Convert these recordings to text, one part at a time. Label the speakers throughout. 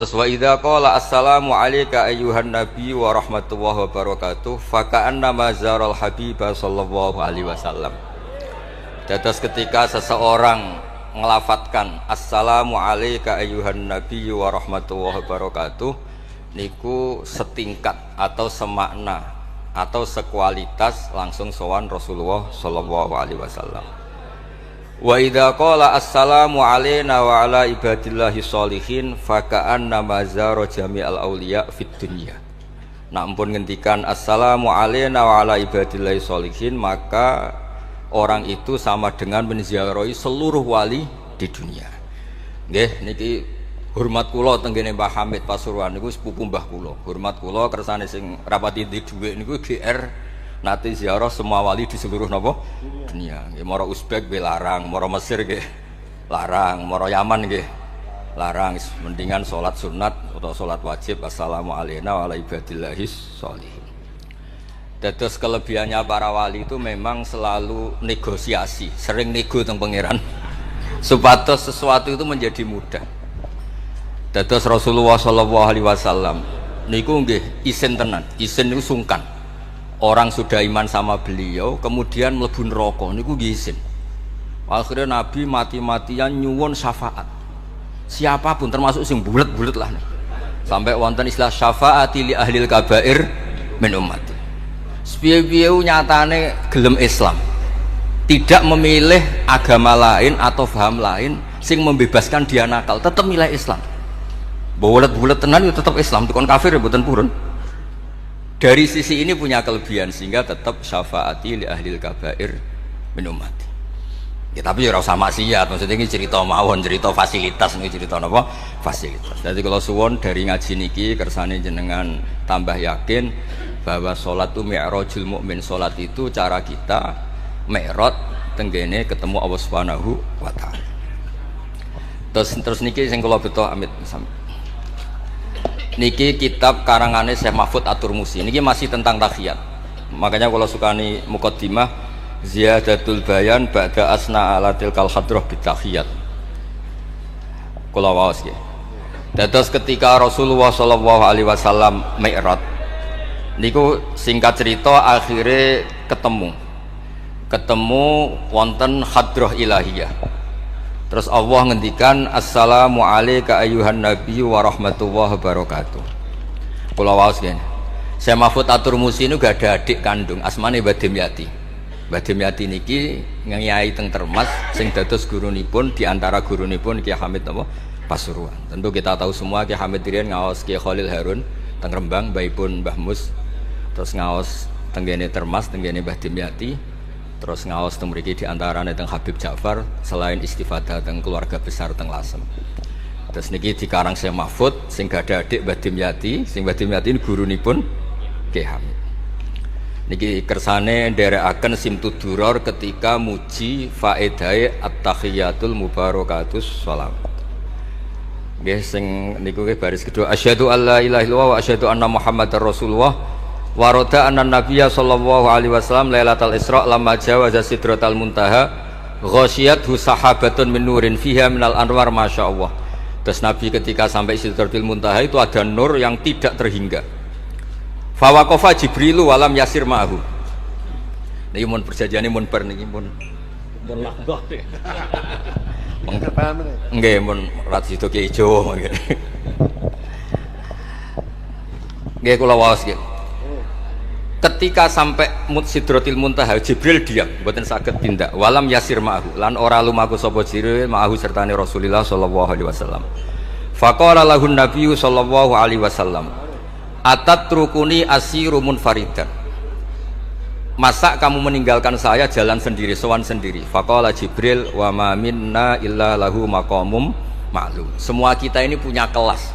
Speaker 1: Terus wa idza qala assalamu alayka ayyuhan nabi wa rahmatullahi wa barakatuh fa ka'anna mazaral habiba sallallahu alaihi wasallam. Dados ketika seseorang ngelafatkan assalamu alayka ayyuhan nabi wa rahmatullahi wa barakatuh niku setingkat atau semakna atau sekualitas langsung sowan Rasulullah sallallahu alaihi wasallam. Wa idza qala assalamu alayna wa ala ibadillahi sholihin fa ka'anna mazara jami'al auliya fid dunya. Nah ampun ngendikan assalamu alayna wa ala ibadillahi sholihin, maka orang itu sama dengan menziarahi seluruh wali di dunia. Nggih niki hormat kula tenggene Mbah Hamid Pasuruan niku sepupu mbah kula. Hormat kula kersane sing rapati di dhuwit niku GR nate ziarah semua wali di seluruh napa dunia. Nggih mara Uzbek nggih larang, mara Mesir nggih larang, mara Yaman nggih larang. Mendingan salat sunat atau salat wajib assalamu alayna wa ala ibadillahis sholihin. Dados kelebihannya para wali itu memang selalu negosiasi, sering nego teng pangeran supados sesuatu itu menjadi mudah. Dados Rasulullah sallallahu alaihi wasallam niku nggih isin tenan, isin niku sungkan. Orang sudah iman sama beliau kemudian mlebu neraka niku nggih isin. Akhirnya Nabi mati-matian nyuwun syafaat. Siapapun termasuk sing bulet-bulet lah. Sampai wonten istilah syafaati li ahlil kabair min ummati. Piye-piye nyatane gelem Islam. Tidak memilih agama lain atau paham lain sing membebaskan dia nakal, tetap milih Islam. Bulet-bulet tenan itu tetap Islam, tukon kafir ya mboten purun. Dari sisi ini punya kelebihan sehingga tetap syafaati li ahlil kabair min ummati. Ya tapi ya ora usah maksiat, maksudnya ini cerita mawon, cerita fasilitas, ini cerita apa? Fasilitas. Jadi kalau suwon dari ngaji niki kersane jenengan tambah yakin bahwa sholat itu mi'rajul mukmin. Sholat itu cara kita mi'raj tenggene ketemu Allah Subhanahu wa taala. Terus niki sing kula beto amit niki kitab karangane Syekh Mahfud At-Turmusi. Niki masih tentang tahiyat. Makanya kalau sukani muqaddimah ziyadatul bayan ba'da asna ala tilkal hadrah bitahiyat. Kula waos nggih. Dados ketika Rasulullah sallallahu alaihi wasallam mi'raj niku singkat cerita akhirnya ketemu wonten hadrah ilahiyah. Terus Allah ngendikan assalamu alayka ayyuhan nabi wa rahmatullahi wa barakatuh. Kula waos nggih. Syekh Mahfud At-Turmusi niku gak ada adik kandung asmane Mbah Dimyati. Mbah Dimyati niki nyai teng Termas sing dados gurunipun di antara gurunipun Ki Hamid napa Pasuruan. Tentu kita tahu semua Ki Hamid riyen ngaos Ki Khalil Harun teng Rembang, mbaipun Mbah Mus. Terus ngaos tenggene Termas tenggene Mbah Dimyati. Terus ngaos teng mriki di antarane teng Habib Ja'far selain istifadah teng keluarga besar teng Lasem. Terus niki dikarang Syekh Mahfud sing gada adik Mbah Dimyati, sing Mbah Dimyati gurunipun Ki Hamid. Niki kersane nderekaken Simtud Duror ketika muji faedahe at-tahiyatul mubarakatus shalawat. Nggih sing niku nggih baris kedua asyhadu alla ilaha illallah wa asyhadu anna muhammadar rasulullah. Waroda anan Nabiya sallallahu alaihi wasallam lailatul Isra lamma jawaza sidratal muntaha ghasyiyathu sahabatun min nurin fiha minal anwar masyaallah. Terus Nabi ketika sampai sidratil muntaha itu ada nur yang tidak terhingga. Fa waqafa Jibrilu walam yasir ma'hu. Niki mun perjanjiane mun bar niki mun lakbah. Nggih mun rat situ ki ijo nggih. Nggih kula waos nggih. Ketika sampai Sidratil Muntaha Jibril diam, mboten saged tindak. Walam yasir ma'hu, lan ora lumaku sapa Jibril ma'hu sertane Rasulullah sallallahu alaihi wasallam. Faqala lahun nabiyyu sallallahu alaihi wasallam, "Atatrukuni asiru munfaridan." Masa kamu meninggalkan saya jalan sendiri, sowan sendiri? Faqala Jibril, "Wa ma minna illa lahu maqamum ma'lum." Semua kita ini punya kelas.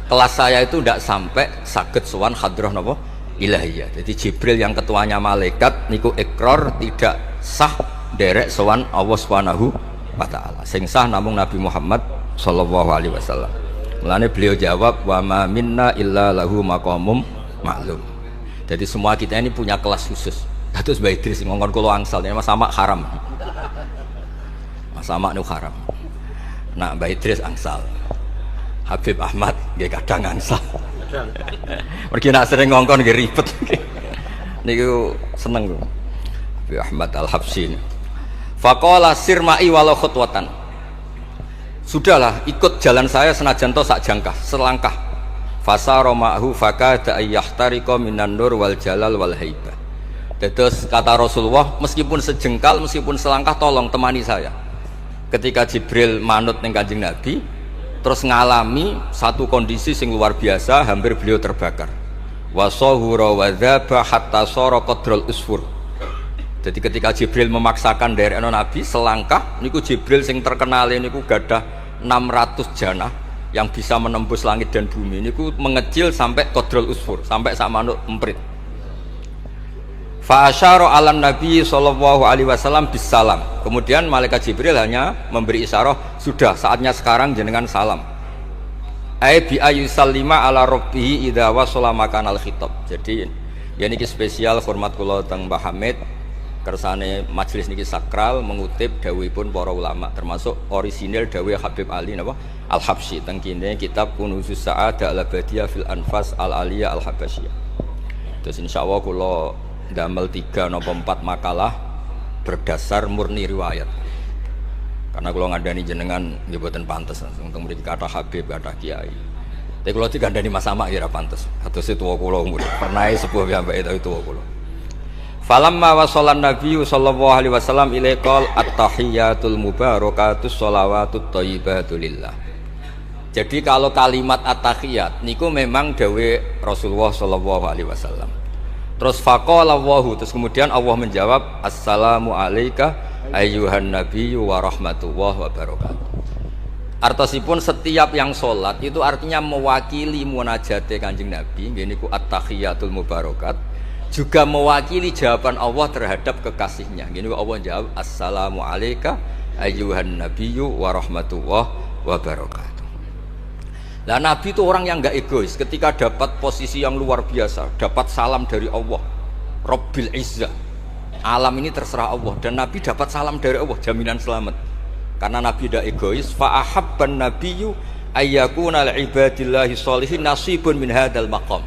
Speaker 1: Kelas saya itu tidak sampai saged sowan hadrah napa? Ilahiyah. Jadi Jibril yang ketuanya malaikat niku ikrar tidak sah derek sowan Allah Subhanahu wa taala. Sing sah namung Nabi Muhammad sallallahu alaihi wasallam. Mulane beliau jawab wa ma minna illa lahu maqamum ma'lum. Jadi semua kita ini punya kelas khusus. Dados Mbah Idris ngongkon kula angsal Mas Samak haram. Mas Samak niku haram. Nah Mbah Idris angsal. Habib Ahmad nggih kadang angsal. Mergi nak sering ngongkon nggih ribet. Niku seneng kok. Abi Ahmad Al-Habsyi. Faqala sirma'i walau khutwatan. Sudahlah, ikut jalan saya senajan to sak jangkah, selangkah. Fasara ma'hu fakada ayyahtariqa minan nur wal jalal wal haibah. Terus kata Rasulullah, meskipun sejengkal, meskipun selangkah, tolong temani saya. Ketika Jibril manut ning Kanjeng Nabi, terus ngalami satu kondisi sing luar biasa, hampir beliau terbakar. Wasahura wa dzaba hatta sara qadrul usfur. Jadi ketika Jibril memaksakan dari Nabi selangkah, niku Jibril sing terkenal niku gadah 600 janah yang bisa menembus langit dan bumi. Niku mengecil sampai qadrul usfur, sampai sak manuk emprit. Fa asyara 'alan Nabi sallallahu alaihi wasallam bisalam. Kemudian malaikat Jibril hanya memberi isyarat, sudah saatnya sekarang jenengan salam. Ai bi ayusallima ala rabbih idza wasala makanal khitab. Jadi ya niki spesial hormat kula teng Mbah Hamid. Kersane majelis niki sakral mengutip dawuhipun para ulama termasuk orisinil dawuh Habib Ali napa Al-Habsyi teng kene kitab Kunuzus Sa'adah Al-Abadiyah fil Anfas Al-Aliyah Al-Habasyiyah. Terus insyaallah kula ndamel 3 napa 4 makalah berdasar murni riwayat. Karena kula ngandani jenengan nggih boten pantes teng mriki kathah Habib kathah kiai. Tapi kula dikandani Mas Sama ya ora pantes. Atuse tuwa kula pernah sepuh piyambake itu tuwa kula. Falamma wasallan Nabi sallallahu alaihi wasallam ilaikal at-tahiyyatul mubarakatus sholawatut thayyibatu lillah. Jadi kalau kalimat at-tahiyyat niku memang dawe Rasulullah sallallahu alaihi wasallam. Terus faqala Allahu, terus kemudian Allah menjawab assalamu alayka ayyuhan nabiyyu wa rahmatullahi wa barakatuh. Artosipun setiap yang sholat itu artinya mewakili munajate Kanjeng Nabi, nggih niku at-tahiyyatul mubarakat. Juga mewakili jawaban Allah terhadap kekasihnya. Gini Allah jawab assalamu alayka ayyuhan nabiyyu wa rahmatullahi wa barakatuh. Nah Nabi itu orang yang enggak egois. Ketika dapat posisi yang luar biasa, dapat salam dari Allah Rabbil Izzah, alam ini terserah Allah, dan Nabi dapat salam dari Allah, jaminan selamat. Karena Nabi tidak egois. Fa ahabban nabiyyu ayyakuna li ibadillahi sholihin nasibun min hadzal maqam.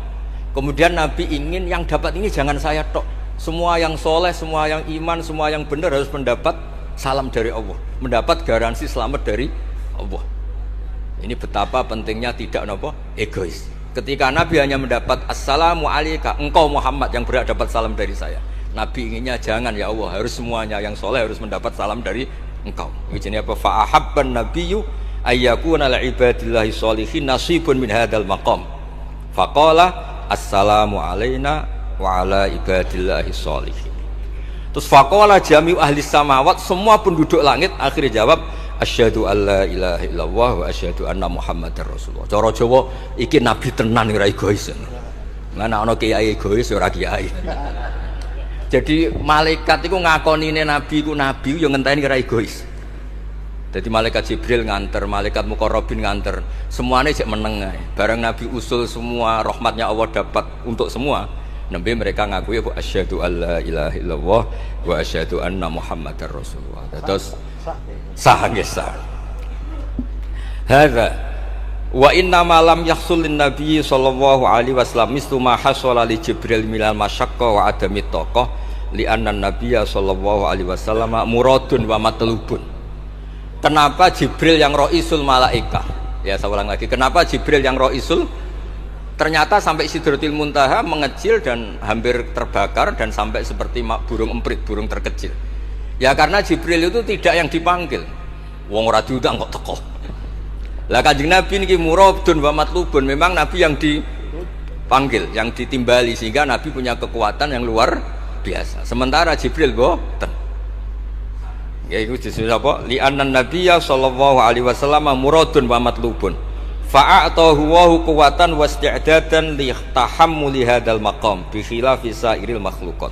Speaker 1: Kemudian Nabi ingin yang dapat ini jangan saya tok. Semua yang soleh, semua yang iman, semua yang benar harus mendapat salam dari Allah, mendapat garansi selamat dari Allah. Ini betapa pentingnya tidak egois. Ketika Nabi hanya mendapat assalamu alayka, engkau Muhammad yang berhak dapat salam dari saya. Nabi inginnya jangan ya Allah, harus semuanya yang soleh harus mendapat salam dari engkau. Ini apa? Fa ahabban nabiyyu ayyakuna li ibadillahi sholihin nasibun min hadzal maqam. Faqala assalamu alayna wa ala ibadillahi sholihin. Terus faqala jami'u ahli samawat, semua penduduk langit akhirnya jawab asyhadu alla ilaha illallah wa asyhadu anna muhammadar rasulullah. Cara Jawa iki nabi tenan ora egois. Lah nek ana kiai egois ora kiai. Jadi malaikat iku ngakonine nabi iku nabi yo ngenteni ora egois. Jadi malaikat Jibril nganter, malaikat Muqarrabin nganter, semuanya cek meneng ae. Bareng Nabi usul semua rahmatnya Allah dapat untuk semua. Nabi mereka ngakui bahwa asyhadu alla ilaha illallah wa asyhadu anna muhammadar rasulullah. Terus sah nggih sah. Hadza wa inna ma lam yahsul lin nabi sallallahu alaihi wasallam mislu ma hasala li Jibril minal masyaqqa wa adami taqah li anna nabiyya sallallahu alaihi wasallam muradun wa matlubun. Kenapa Jibril yang roisul malaika? Ya saya ulang lagi. Kenapa Jibril yang roisul? Ternyata sampai Sidratil Muntaha mengecil dan hampir terbakar dan sampai seperti burung emprit, burung terkecil. Ya karena Jibril itu tidak yang dipanggil. Wong ora diundang kok teko. Lah Kanjeng Nabi niki muradun wa matlubun, memang Nabi yang dipanggil, yang ditimbali sehingga Nabi punya kekuatan yang luar biasa. Sementara Jibril boten. Ya itu disebut apa? Li annan nabiyya sallallahu alaihi wasallam muradun wa matlubun. Fa'atahu wa quwwatan wasti'dadan li tahammuli hadzal maqam bi khilafi sairil makhluqat.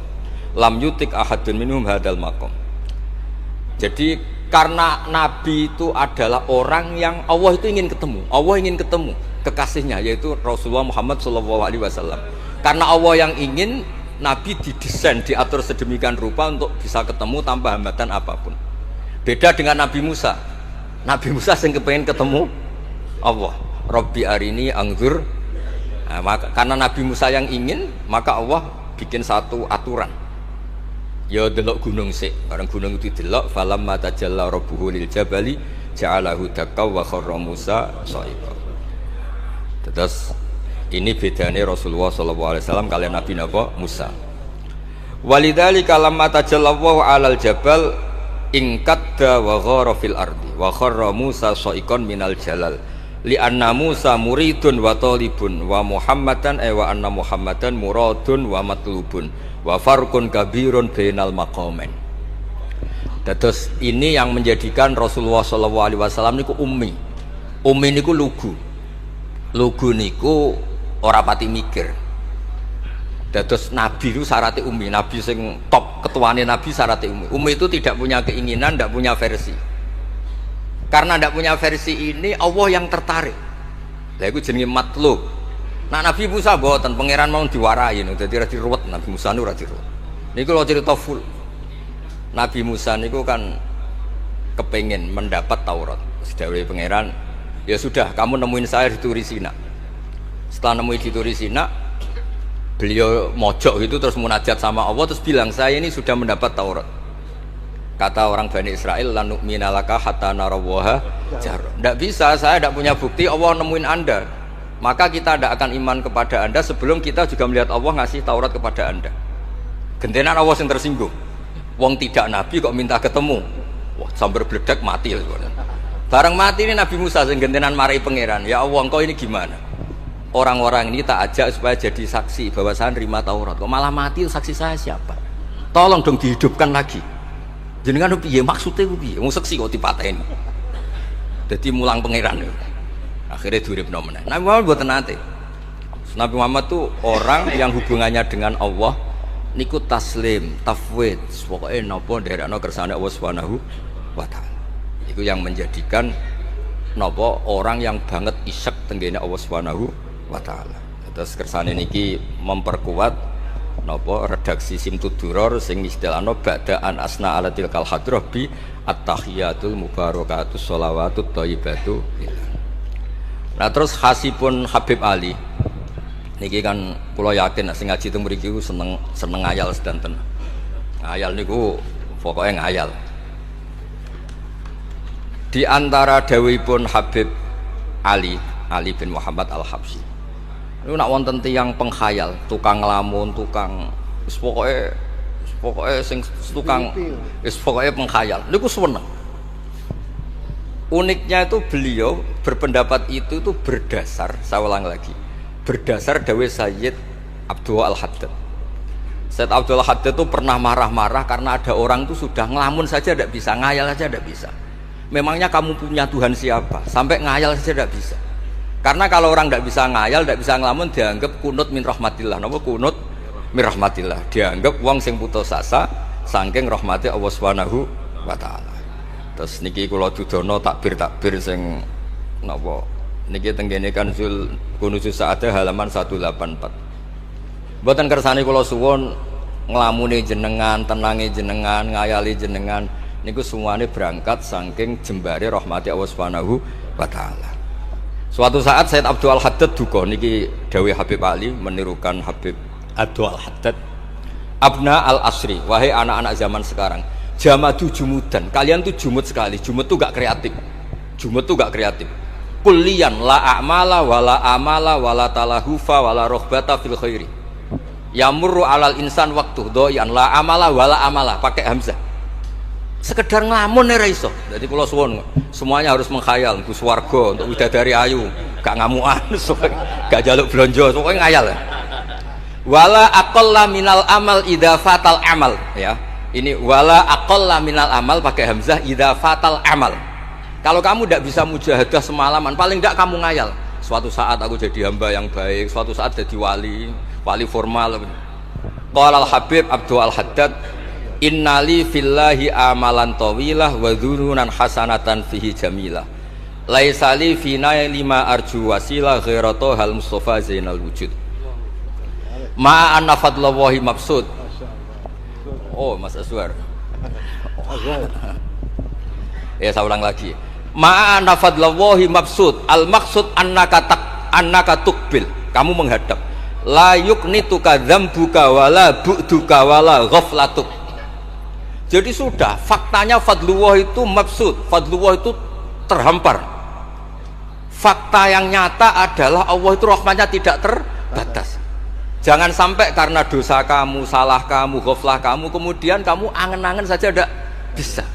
Speaker 1: Lam yutik ahadun minhum hadzal maqam. Jadi karena Nabi itu adalah orang yang Allah itu ingin ketemu. Allah ingin ketemu kekasihnya yaitu Rasulullah Muhammad sallallahu alaihi wasallam. Karena Allah yang ingin, Nabi didesain, diatur sedemikian rupa untuk bisa ketemu tanpa hambatan apapun. Beda dengan Nabi Musa. Nabi Musa yang kepengen ketemu Allah. Rabbi arini anzur. Nah, karena Nabi Musa yang ingin, maka Allah bikin satu aturan. Ya delok gunung sik, bareng gunung itu delok falamma tajalla rabbuhu lil jabali ja'alahu dakka wa kharra Musa sha'iqa. Terus ini bedanya Rasulullah SAW kalian Nabi Musa. Walidzalika lamma tajallallahu 'alal jabal ingkadda wa ghara fil ardi wa kharra Musa sha'iqan minal jalal li anna Musa muridun wa talibun wa Muhammadan wa anna Muhammadan muradun wa matlubun wa farqun kabirun bainal maqamain. Terus ini yang menjadikan Rasulullah SAW niku ummi. Ummi niku lugu. Lugu niku ora pati mikir. Terus Nabi itu syaratnya ummi. Nabi sing top ketuane Nabi syaratnya ummi. Ummi itu tidak punya keinginan, tidak punya versi. Karena tidak punya versi ini Allah yang tertarik. Lah iku jenenge matlub. Nah Nabi Musa mboten pangeran mau diwarai dadi ra diruwet Nabi Musa nu ra diruwet. Niku lho cerita full. Nabi Musa niku kan kepengin mendapat Taurat. Sedawuhe pangeran, ya sudah kamu nemuin saya di Turi Sina. Setelah nemuin di Turi Sina, beliau mojok gitu terus munajat sama Allah terus bilang saya ini sudah mendapat Taurat. Kata orang Bani Israel, la nu'mina laka hatta narawaha jar. Tidak bisa, saya tidak punya bukti Allah nemuin Anda. Maka kita tidak akan iman kepada Anda sebelum kita juga melihat Allah ngasih Taurat kepada Anda. Gentenan Allah yang tersinggung. Wong tidak Nabi kok minta ketemu. Wah, sambar bledek mati. Bareng mati ini Nabi Musa yang gentenan marahi pangeran. Ya Allah, engkau ini gimana? Orang-orang ini tak ajak supaya jadi saksi bahwa saya nerima Taurat. Kok malah mati, saksi saya siapa? Tolong dong dihidupkan lagi. Jenengan piye maksudnya piye? Wong seksi kok dipateni. Dadi mulang pangeran. Akhirnya duripno meneh. Nabi Muhammad mboten nate. Nabi Muhammad tuh orang yang hubungannya dengan Allah niku taslim, tafwid, pokoke napa nderekno kersane Allah Subhanahu wa taala. Iku yang menjadikan napa orang yang banget isek tenggene Allah Subhanahu wa taala. Terus kersane niki memperkuat napa redaksi Simtud Duror sing istilahno ba'da an asna ala tilkal hadrah bi at-tahiyatul mubarakatus sholawatut thayyibatu. Nah terus khasipun Habib Ali niki kan kula yakin sing ngaji teng mriki seneng ngayal sedanten. Ngayal niku pokoke ngayal. Di antara dawuhipun Habib Ali bin Muhammad Al-Habsyi. Niku nak wonten tiyang penghayal, tukang nglamun, tukang wis pokoke sing tukang wis pokoke penghayal. Niku seneng. Uniknya itu beliau berpendapat itu berdasar, saya ulang lagi, berdasar dawuh Sayyid Abdul Al-Haddad. Sayyid Abdul Al-Haddad itu pernah marah-marah karena ada orang itu sudah ngelamun saja tidak bisa, ngayal saja tidak bisa. Memangnya kamu punya Tuhan siapa? Sampai ngayal saja tidak bisa. Karena kalau orang tidak bisa ngayal, tidak bisa ngelamun, dianggap kunut min rahmatillah. Napa kunut min rahmatillah? Dianggap wong sing putus asa saking rahmati Allah Subhanahu wa taala. Terus niki kula dudono takbir sing napa niki tenggene Kanzul Kunuzus Sa'adah halaman 184. Mboten kersane kula suwun nglamune jenengan, tenange jenengan, ngayali jenengan niku semuanya berangkat saking jembare rahmati Allah Subhanahu wa taala. Suatu saat Sayyid Abdul Al-Haddad duka niki dawuh Habib Ali menirukan Habib Abdul Al-Haddad. Abna al-asri, wahai anak-anak zaman sekarang, jamadu jumudan, kalian tuh jumud sekali. Jumud tuh gak kreatif. Jumud tuh gak kreatif. Kullian la a'mala wala amala wala talahufa wala rohbata fil khairi. Yamurru alal insan waktu doyan la amala wala amala pakai hamzah. Sekedar ngelamun ora iso. Dadi kula suwun semuanya harus menghayal Gus Warga untuk widadari ayu, gak ngamukan, gak jaluk blonjo, pokoke ngayal. Wala aqalla minal amal idza fatal amal, ya. Ini wala aqalla minal amal pakai hamzah idza fatal amal. Kalau kamu tidak bisa mujahadah semalaman, paling tidak kamu ngayal. Suatu saat aku jadi hamba yang baik, suatu saat jadi wali formal. Qala al-Habib Abdul Al-Haddad, innali fillahi amalan tawilah wa dhununan hasanatan fihi jamilah. Laisa li fina lima arju wasilah ghairatu hal Mustafa Zainal Wujud. Ma anna fadlallahi mabsud. Oh, Mas Aswar. Ya saya ulang lagi. Ma'ana fadlallahi mabsud. Al maksud annaka tukbil. Kamu menghadap. La yuknituka dzambuka wala bu'duka wala ghaflatuk. Jadi sudah faktanya fadlullah itu mabsud. Fadlullah itu terhampar. Fakta yang nyata adalah Allah itu rahmatnya tidak terbatas. Jangan sampai karena dosa kamu, salah kamu, ghaflah kamu, kemudian kamu angen-angen saja tidak bisa.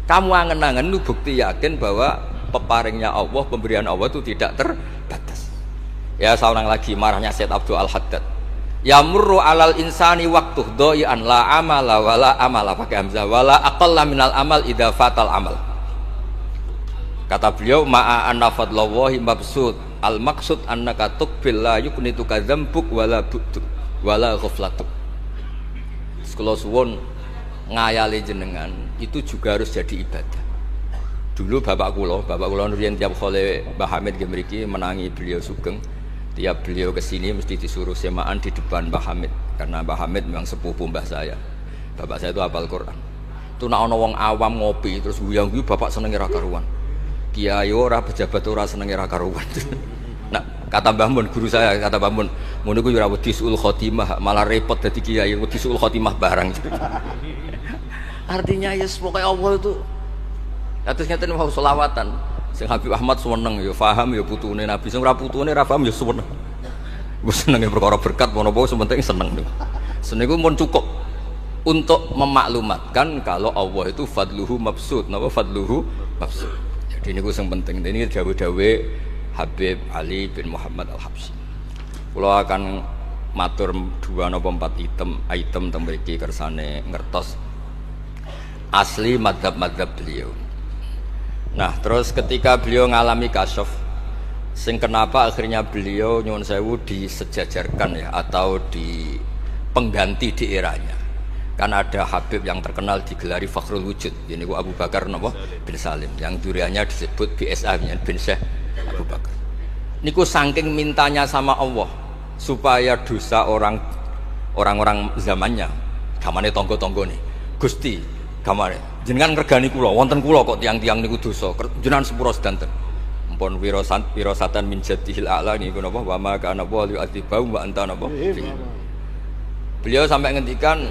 Speaker 1: Kamu angen-angen itu bukti yakin bahwa peparingnya Allah, pemberian Allah itu tidak terbatas. Ya, saya ulang lagi marahnya Syed Abdul Al-Haddad. Yamurru alal insani waktu doi'an la amala wala amala, pakai hamzah, wala aqalla minal amal idza fatal amal. Kata beliau, ma'a anna fadlallahi mabsud. Al maksud annaka tuqbil la yuknituka dzambuk wala bu'duk wala ghaflatuk. Sekula suwun ngayali jenengan itu juga harus jadi ibadah. Dulu bapak kula riyen tiap khole Mbah Hamid nggih mriki menangi beliau sugeng. Tiap beliau kesini mesti disuruh semaan di depan Mbah Hamid, karena Mbah Hamid memang sepupu mbah saya. Bapak saya itu hafal Quran. Itu nak ana wong awam ngopi terus guyang-guyu bapak senenge ra karuan. Kiai ora, pejabat ora senenge ra karuan. Nah, kata Mbah Mun, guru saya, kata Mbah Mun, ngono iku ora wedi suul khotimah, malah repot dadi kiai wedi suul khotimah barang. Artinya ya pokoke Allah itu atus ngeten mau selawatan. Sing Habib Ahmad seneng ya paham ya putune Nabi, sing ora putune ora paham ya seneng. Wis senenge perkara berkat menapa sementing seneng niku. Seneng iku mun cukup untuk memaklumatkan kalau Allah itu fadluhu mabsud, napa fadluhu mabsud. Jadi niku sing penting. Ini dawuh-dawuh Habib Ali bin Muhammad Al-Habsyi. Kula akan matur 2 napa 4 item teng mriki kersane ngertos asli madzhab-madzhab beliau. Nah, terus ketika beliau ngalami kasyaf, sing kenapa akhirnya beliau nyuwun sewu disejajarkan ya, atau di pengganti di eranya. Kan ada Habib yang terkenal digelari Fakhrul Wujud, ini Abu Bakar bin Salim, yang duriannya disebut BSA bin Syekh Abu Bakar. Niku saking mintanya sama Allah supaya dosa orang-orang zamannya, gamane tonggo-tonggo nih, Gusti, gamane jenengan ngregani kula, wonten kula kok tiang-tiang niku dosa, jenengan sepura sedanten. Mumpun wirosatan min jadihil a'la niku napa wa ma kana wa yu'adzibahum wa anta napa. Beliau sampai ngendikan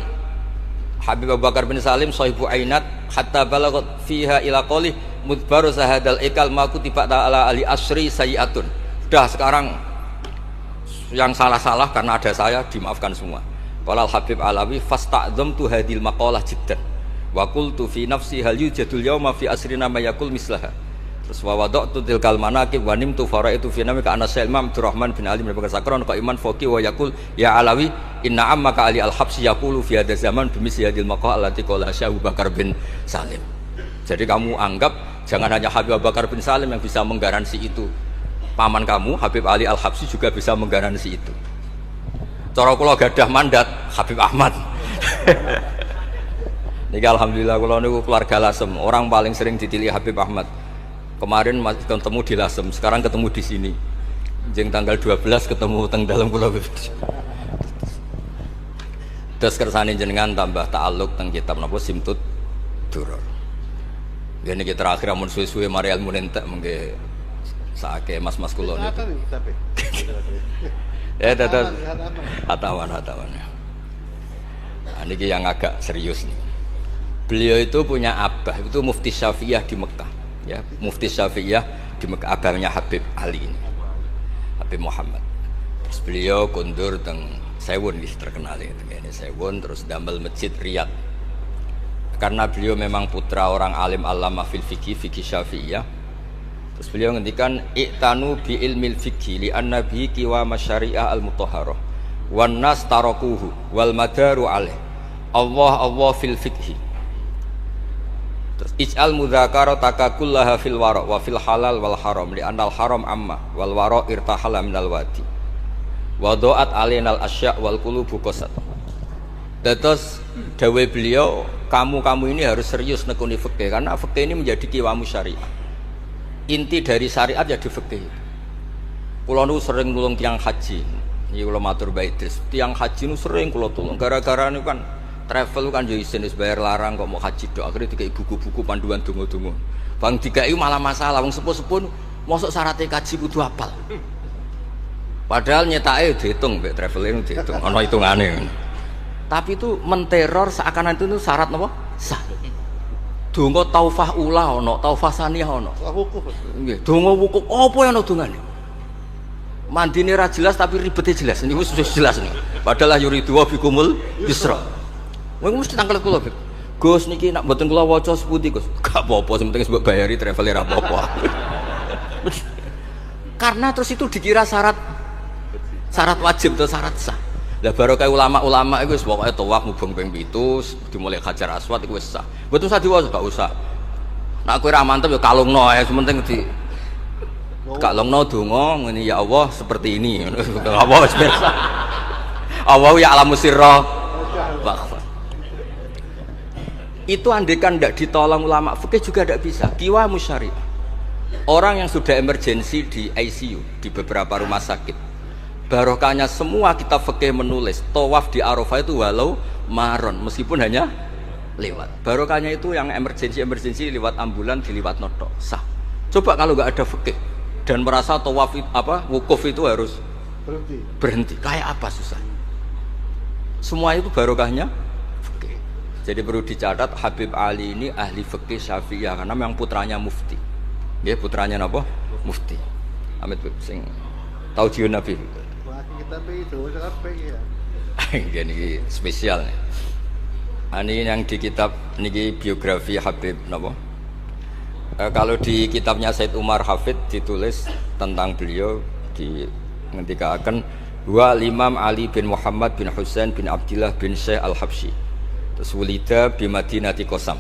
Speaker 1: Habib Abu Bakar bin Salim sahibu ainat hatta balagat fiha ila qali mudbaru sahadal ikal ma kutiba ta'ala ali asri sayiatun. Sudah sekarang yang salah-salah karena ada saya dimaafkan semua. Qala Habib Alawi fasta'dzamtu hadil maqalah jiddan wa qultu fi nafsi hal yujadul yawma fi asrina ma yaqul mislaha. Terus wa wada'tu tilkal manaqib wa nimtu faraitu fi namika ana Syekh Imam Abdurrahman bin Ali bin Bakar Sakron ka iman faqih wa yaqul ya Alawi inna ammaka Ali al-Habsyi yaqulu fi hadha zaman bimisli hadil maqal allati qala Syekh Abu Bakar bin Salim. Jadi kamu anggap jangan hanya Habib Abu Bakar bin Salim yang bisa menggaransi itu. Paman kamu Habib Ali Al-Habsyi juga bisa menggaransi itu. Cara kula gadah mandat Habib Ahmad. Niki alhamdulillah kula niku keluarga Lasem, orang paling sering ditilih Habib Ahmad. Kemarin masih ketemu di Lasem, sekarang ketemu di sini. Jeng tanggal 12 ketemu teng dalam kula. Terus kersane jenengan tambah ta'alluq teng kitab napa Simtud Duror. Ya niki terakhir amun suwe-suwe mari ilmu entek mengke saake mas-mas kula niku. Ya dados hatawan. Nah, niki yang agak serius nih. Beliau itu punya abah, itu Mufti Syafi'iyah di Mekah, ya, Mufti Syafi'iyah di Mekah, abahnya Habib Ali ini, Habib Muhammad. Terus beliau kundur teng Sewun, terkenal ini Sewun, terus damel masjid Riyadh. Karena beliau memang putra orang alim alama fil fikih Syafi'iyah. Terus beliau ngendikan iktanu bi ilmil fikih li anna bihi qiwama syariah al mutahharah wan nas tarakuhu wal madaru alaih. Allah fil fikhi. Terus ij'al mudzakarata kullaha fil wara wa fil halal wal haram li anal haram amma wal wara irtahala minal wadi wa do'at alainal asya' wal qulubu qasat. Terus dawuh beliau, kamu ini harus serius nekuni fikih karena fikih ini menjadi kiwamu syariah. Inti dari syariat ya di fikih. Kula nu sering nulung tiang haji. Iki kula matur bae Tris. Tiang haji nu sering kula tulung gara-gara niku kan travel kan yo isin wis bayar larang kok mau haji tok. Akhire dikai buku-buku panduan donga-donga. Bang dikai malah masalah wong sepuh-sepuh mosok syaratnya kaji kudu apal. Padahal nyetake diitung mbek traveling diitung ana hitungane. Tapi itu menteror seakan itu syarat napa? Sah. Donga taufah ula ana, taufah saniyah ana.
Speaker 2: Wukuf.
Speaker 1: Nggih, donga wukuf apa yang ana dongane? Mandine ra jelas tapi ribete jelas. Niku wis jelas niku. Padahal yuridu wa bikumul yusra. Wong mesti tangkel kula, Gus niki nak mboten kula waca sepundi, Gus. Gak apa-apa, sing penting mbok bayari travel ra apa-apa. Karena terus itu dikira syarat wajib atau syarat sah. Lah barokah ulama-ulama iku wis pokoke tawaf mubeng ping 7 dimulai Hajar Aswad iku wis sah. Mboten usah diwaca, gak usah. Nek kowe ra mantep ya kalungno ae, sementing di kalungno donga ngene ya Allah seperti ini. Apa wis biasa. Allah ya alamu sirra wa akhfa. Itu andekan tidak ditolong ulama fikih juga tidak bisa. Kiwa musyari'. Orang yang sudah emergensi di ICU di beberapa rumah sakit, barokahnya semua kitab fikih menulis tawaf di Arafah itu walau maron meskipun hanya lewat. Barokahnya itu yang emergensi lewat ambulan diliwat notok sah. Coba kalau nggak ada fikih dan merasa tawaf wukuf itu harus berhenti. Kayak apa susah? Semua itu barokahnya fikih. Jadi perlu dicatat Habib Ali ini ahli fikih Syafi'iyah karena memang putranya mufti. Dia putranya apa? Mufti. Amit sing tahu jiun Nabi.
Speaker 2: Kita itu ya.
Speaker 1: Ini spesial nih. Ini yang di kitab niki biografi Habib napa? Kalau di kitabnya Said Umar Hafid ditulis tentang beliau di ngendikaken wa Imam Ali bin Muhammad bin Husain bin Abdullah bin Syekh Al-Habsyi. Terus wulida bi Madinati Qasam.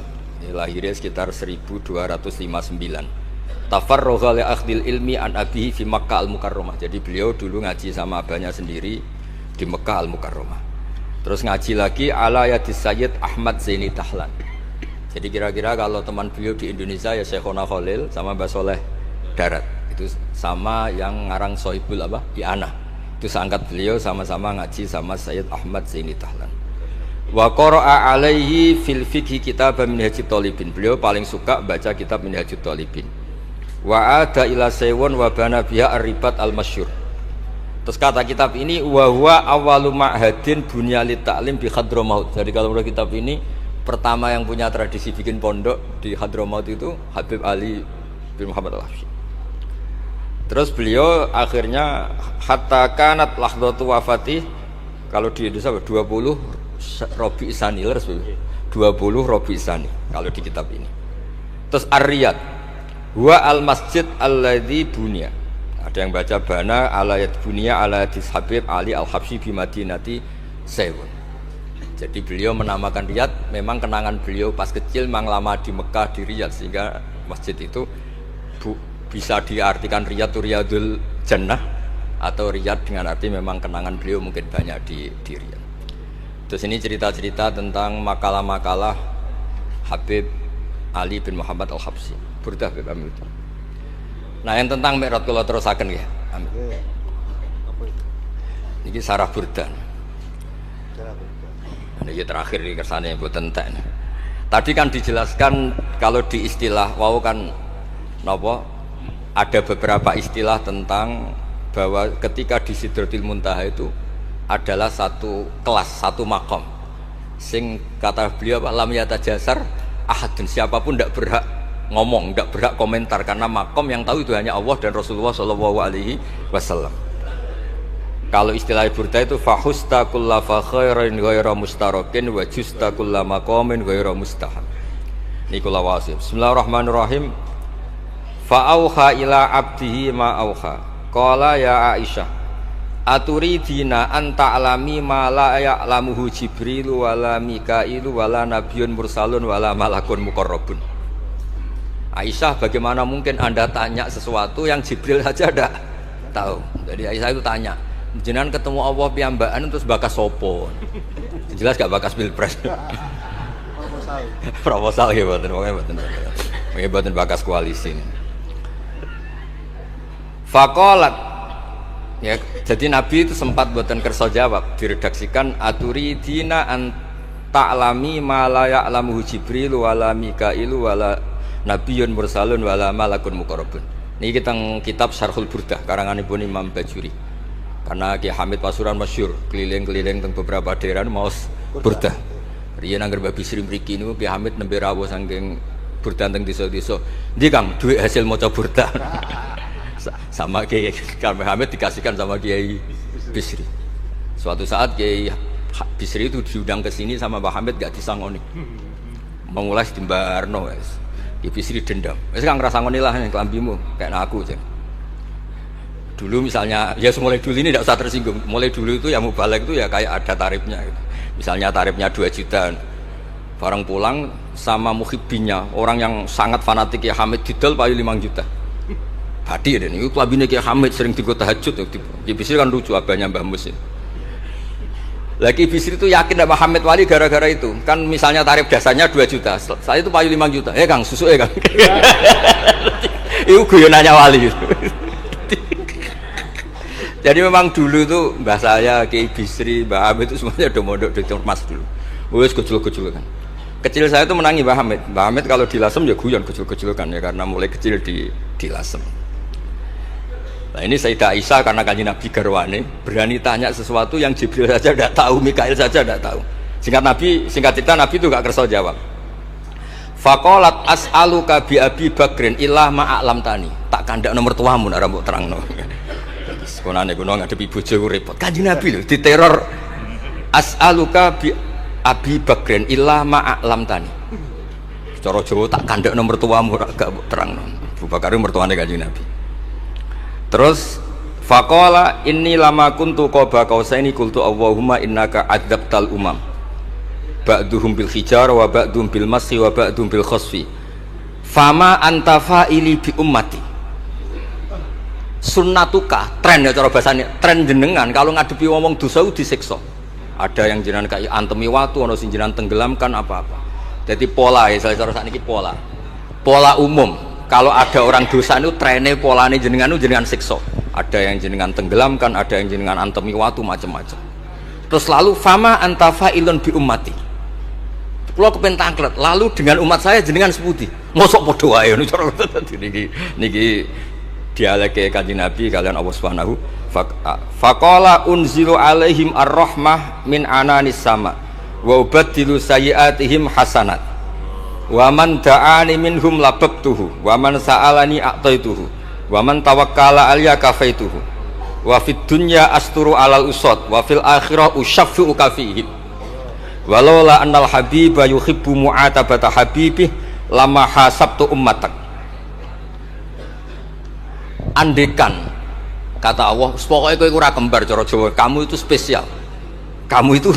Speaker 1: Lahirnya sekitar 1259. Tafarragha li akhdil ilmi an abihi fi Makkah Al-Mukarramah. Jadi beliau dulu ngaji sama abahnya sendiri di Mekah Al-Mukarramah. Terus ngaji lagi ala yadis Sayyid Ahmad Zaini Dahlan. Jadi kira-kira kalau teman beliau di Indonesia ya Syekhona Khalil sama Mbah Soleh Darat. Itu sama yang ngarang Sohibul I'anah. Itu seangkat beliau sama-sama ngaji sama Sayyid Ahmad Zaini Dahlan. Wa qara'a alaihi fil fiqhi kitab Minhajut Thalibin. Beliau paling suka baca kitab Minhajut Thalibin. Wa ada ila sewon wa bana biha ar-ribat al-masyhur. Terus kata kitab ini wa huwa awwalu ma'hadin bunya li ta'lim bi Hadramaut. Jadi kalau menurut kitab ini pertama yang punya tradisi bikin pondok di Hadramaut itu Habib Ali bin Muhammad Al-Habsyi. Terus beliau akhirnya hatta kanat lahdatu wafati, kalau di Indonesia 20 Rabi Isani 20 Rabi Isani kalau di kitab ini. Terus Ar-Riyad wa al-masjid alladzi bunya. Ada yang baca bana alayat bunya alayat Habib Ali Al-Habsyi bi Madinati Sewon. Jadi beliau menamakan Riyadh memang kenangan beliau pas kecil memang lama di Mekah di Riyadh, sehingga masjid itu bisa diartikan Riyadh itu Riyadul Jannah atau Riyadh dengan arti memang kenangan beliau mungkin banyak di Riyadh. Terus ini cerita-cerita tentang makalah-makalah Habib Ali bin Muhammad Al-Habsyi. Burdah Habib Amin. Nah yang tentang Mi'raj kula terusaken ya. Amin. Ini sarah burdah. Ini terakhir di kersane mboten entek. Tadi kan dijelaskan kalau di istilah wau kan napa ada beberapa istilah tentang bahwa ketika di Sidratil Muntaha itu adalah satu kelas, satu makom. Sing kata beliau lam yatajasar ahadun, siapapun tidak berhak ngomong, tidak berhak komentar karena makom yang tahu itu hanya Allah dan Rasulullah SAW. Kalau istilah burda itu fahusta kulla fakhairin ghaira mustarakin wa justa kulla maqamin ghaira mustahab. Nikulah wasif. Bismillahirrahmanirrahim. Fa'auha ila abdihi ma auha. Qala ya Aisyah, aturidina anta alami ma la ya'lamuhu Jibril wala Mikailu wala nabiyyun mursalun wala malakun muqarrabun. Aisyah, bagaimana mungkin Anda tanya sesuatu yang Jibril saja tidak tahu? Jadi Aisyah itu tanya, jenengan ketemu Allah piyambakan terus bakas sopo? Jelas gak bakas pilpres. Proposal ya mboten bakas koalisi. Faqalat, ya, jadi Nabi itu sempat mboten kersa jawab, diredaksikan aturidina ta'lami ma la ya'lamuhu Jibril wala Mikailu wala nabiyyun mursalun wala malakun muqarrabun. Niki kita kitab Syarhul Burdah karanganipun Imam Bajuri. Karena Ki Hamid Pasuruan masyhur keliling-keliling teng beberapa daerah maos burdah. Riyen angger Mbah Bisri mriki niku Ki Hamid nembe rawuh saking burdah teng desa-desa. Ndi Kang duit hasil maca burdah. Sama Ki Hamid dikasihkan sama Kiai Bisri. Suatu saat Kiai Bisri itu diundang ke sini sama Mbah Hamid gak disangoni. Mengulas di Mbarno wis. Ki Bisri dendam. Wis Kang ngrasangoni lah kelambimu kayak aku aja. Dulu misalnya, ya mulai dulu ini tidak usah tersinggung. Mulai dulu itu yang mubalek itu ya kayak ada tarifnya gitu. Misalnya tarifnya 2 juta. Barang pulang sama muhibbinya, orang yang sangat fanatik ya Hamid didol payu 5 juta. Hadi ya ini kelabine Ki Hamid sering digo tahajud. Ki Bisri kan lucu abahnya Mbah Mus. Lagi Bisri itu yakin sama Hamid Wali gara-gara itu. Kan misalnya tarif dasarnya 2 juta. Saya itu payu 5 juta. Kang, susu Kang. Itu guyonannya Wali gitu. Jadi memang dulu itu mbah saya, Kiai Bisri, Mbah Hamid itu semuanya udah mondok di Mas dulu. Wes kecil-kecil kan. Kecil saya itu menangi Mbah Hamid. Mbah Hamid kalau dilasem ya guyon kecil-kecil kan ya karena mulai kecil dilasem. Nah ini Sayyidah Aisyah karena kanjeng Nabi garwane berani tanya sesuatu yang Jibril saja tidak tahu, Mikail saja tidak tahu. Singkat cerita Nabi itu gak kersa jawab. Faqalat as'aluka bi Abi Bakrin illah ma'alam tani. Tak kandak nomor tuamu nek mbok terangno. Sekonane kuno ngadepi bojo repot. Kanjeng Nabi lho diteror as'aluka bi Abi Bakrin illa ma'alam tani. Cara Jawa tak kandhek nomor tuamu gak terangno. Abu Bakar mertuane Kanjeng Nabi. Terus faqala inni lama kuntu qaba qausaini qultu Allahumma innaka adzabtal umam. Ba'duhum bil hijar wa ba'dhum bil masyi wa ba'dhum bil khasfi. Fama anta fa'ili bi ummati. Sunnatuka tren ya cara bahasanya tren jenengan kalau ngadepi ngomong dosa disiksa. Ada yang jenengan kayak antemi watu, ana sing jenengan tenggelamkan apa-apa. Jadi pola ya cara sakniki pola umum. Kalau ada orang dosa itu trennya polane jenengan itu jenengan siksa. Ada yang jenengan tenggelamkan, ada yang jenengan antemi watu macam-macam. Terus lalu fama anta fa'ilun bi ummati. Kula kepen tangklet, lalu dengan umat saya jenengan seputi. Mosok padha wae ngono cara niki dialeke Kanjeng Nabi kalian Allah Subhanahu faqala unzilu alaihim ar-rahmah min ananis sama wa ubaddilu sayyiatihim hasanat wa man da'ani minhum lababtuhu wa man sa'alani a'taituhu wa man tawakkala alayya kafaituhu wa fid dunya asturu alal usad wa fil akhirah usyaffi'u kafihim walaula annal habiba yuhibbu mu'atabata habibih lama hasabtu ummatak. Andekan kata Allah pokoknya kowe ora kembar cara Jawa, kamu itu spesial, kamu itu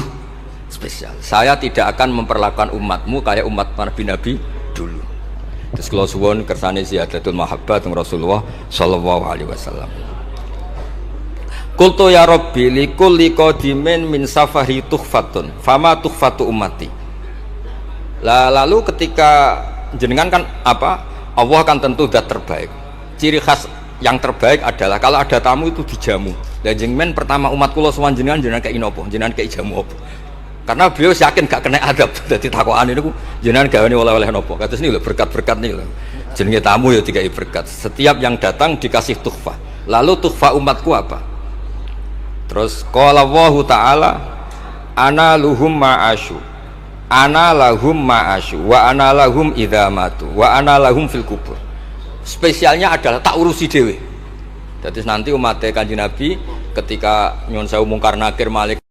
Speaker 1: spesial, saya tidak akan memperlakukan umatmu kayak umat Nabi dulu. Terus kalau suwun kersane ziyadatul mahabbah teng Rasulullah sallallahu alaihi wasallam. Qultu ya Rabbi likulli qadimin min safari tuhfatun fama tuhfatu ummati. Lalu ketika jenengan kan apa Allah kan tentu zat terbaik, ciri khas yang terbaik adalah kalau ada tamu itu dijamu. Dan jenengan pertama umat kula sowan jenengan kayak nopo, jenengan kayak jamu apa? Karena beliau yakin gak kena adab. Dadi takokane niku jenengan gawe oleh-oleh nopo. Kados niku lho berkat-berkat niku lho. Jenenge tamu ya dikai berkat. Setiap yang datang dikasih tuhfah. Lalu tuhfah umatku apa? Terus qala Allahu taala ana luhum ma'asyu. Ana lahum ma'asyu wa ana lahum idza matu wa ana lahum fil kubur. Spesialnya adalah tak urusi dewe. Jadi nanti umat Kanjeng Nabi ketika nyuwun sewu mungkar nakir malik